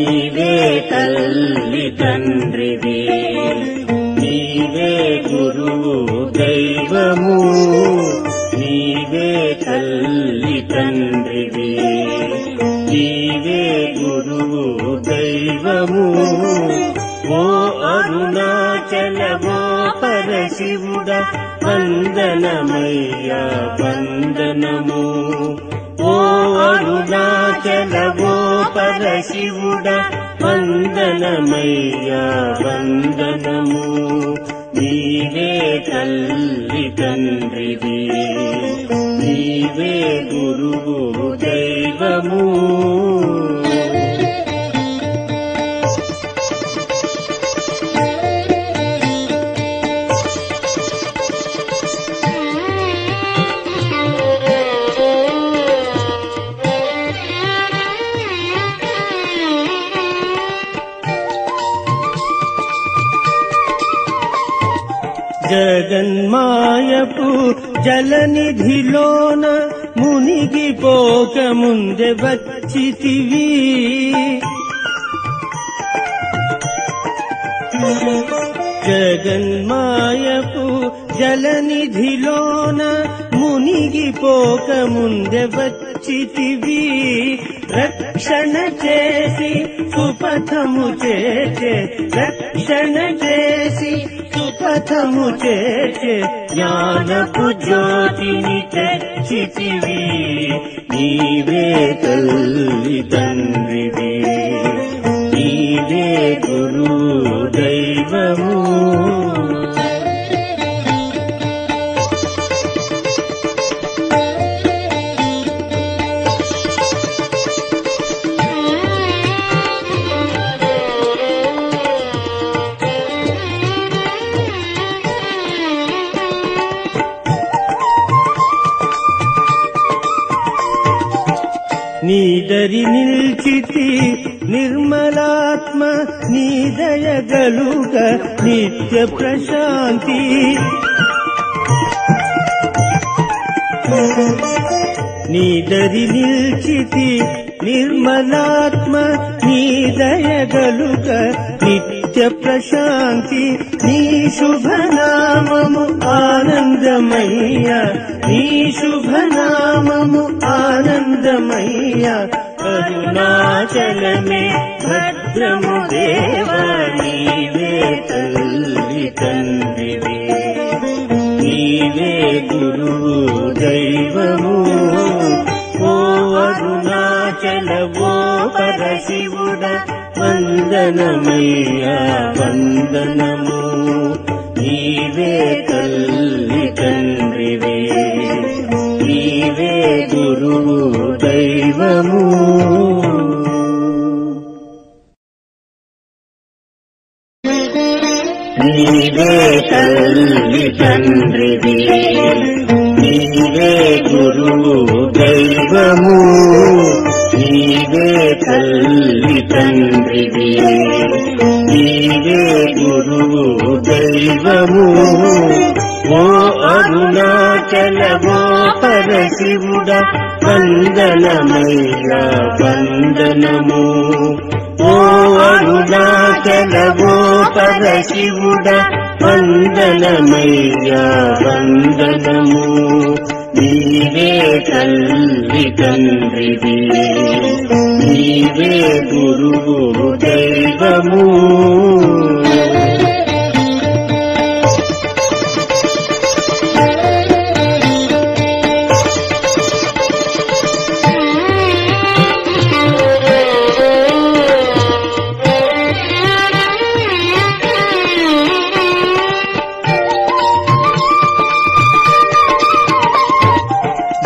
నీవే తల్లి తండ్రివి, నీవే గురువు దైవము, నీవే తల్లి తండ్రివి, నీవే గురువు దైవము. ఓ అరుణాచల ఓ పరశివుడ వందనమయ్యా వందనము. ఓ అరుణాచల ఓ పరశివుడ వందనమయ్యా వందనము. నీవే తల్లి తండ్రివి, నీవే గురువు దైవము. జగన్మాయపు జలనిధిలోన మునిగిపోక ముందే వచ్చితివి, జగన్మాయపు జలనిధిలోన మునిగిపోక ముందే వచ్చితివి. రక్షణ చేసి సుపథము చేచే, రక్షణ చేసి సుపథము చేచే జ్ఞానపు జ్యోతిని తెచ్చితివి. నీవే తల్లి తండ్రివి, నీవే గురువు దైవము. నీదరి నిల్చితి నిర్మలాత్మ, నీ దయగలుగ నిత్య ప్రశాంతి. నీదరి నిల్చితి నిర్మలాత్మ, నీ దయగలుగ నిత్య ప్రశాంతి. నీ శుభనామము ఆనందమయ్య, నీ శుభనామము ఆనందమయ్య. అరుణాచలమే భద్రము దేవా, నీవే తల్లి తండ్రివి, నీవే గురువు దైవము. ఓ అరుణాచల ఓ పరశివుడ వందనమయ్యా వందనము. నీవే తల్లి తండ్రివి, నీవే గురువు దైవము. నీవే తల్లి తండ్రివి, నీవే గురువు దైవము. నీవే తల్లి తండ్రివి, నీవే గురువు దైవము. ఓ అరుణాచల ఓ పరశివుడ వందనమయ్యా వందనము. ఓ అరుణాచల ఓ పరశివుడ వందనమయ్యా వందనము. నీవే తల్లి తండ్రివి, నీవే గురువు దైవము.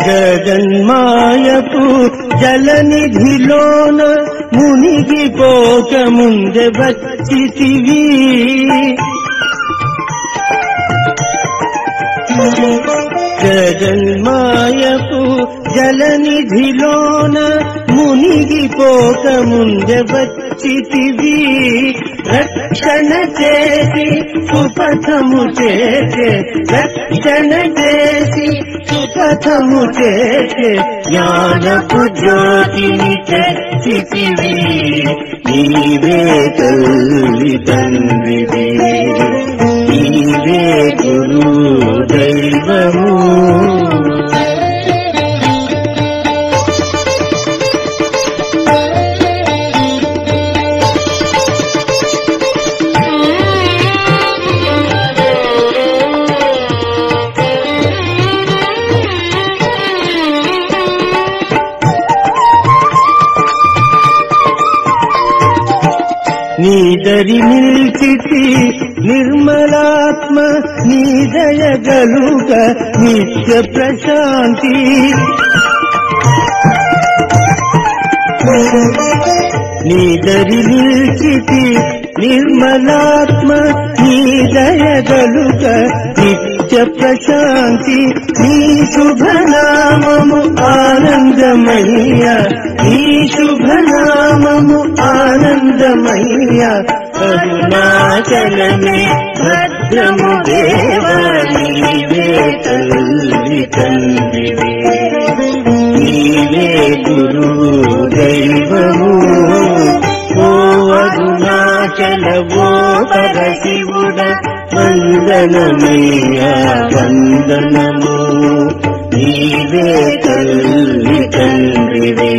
జగన్మాయపు జలనిధిలోన మునిగిపోక ముందే వచ్చితివి, జగన్మాయపు జలనిధిలోన మునిగిపోక ముందే వచ్చితివి. రక్షణ చేసి సుపథము చేసే రక్షణ చేసి సుపథము చేసే జ్ఞానపు జ్యోతిని తెచ్చితివి నీవే తల్లి తండ్రివి నీవే గురు దైవము నీదరి నిల్చితి నిర్మలాత్మ నీ దయగలుగ నిత్య ప్రశాంతి నీదరి నిల్చితి నిర్మలాత్మ నీ దయగలుగ నిత్య ప్రశాంతి నీ శుభనామము ఆనందమయ్య నీ శుభనామము ఆనందమయ్య కరుణాచలమే భద్రము దేవా నీవే తల్లి తండ్రివే నీవే గురు దైవము ఓ అరుణాచల ఓ పరశివుడ వందనమయ్యా వందనము నీవే తల్లి తండ్రివే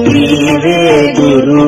నీవే గురు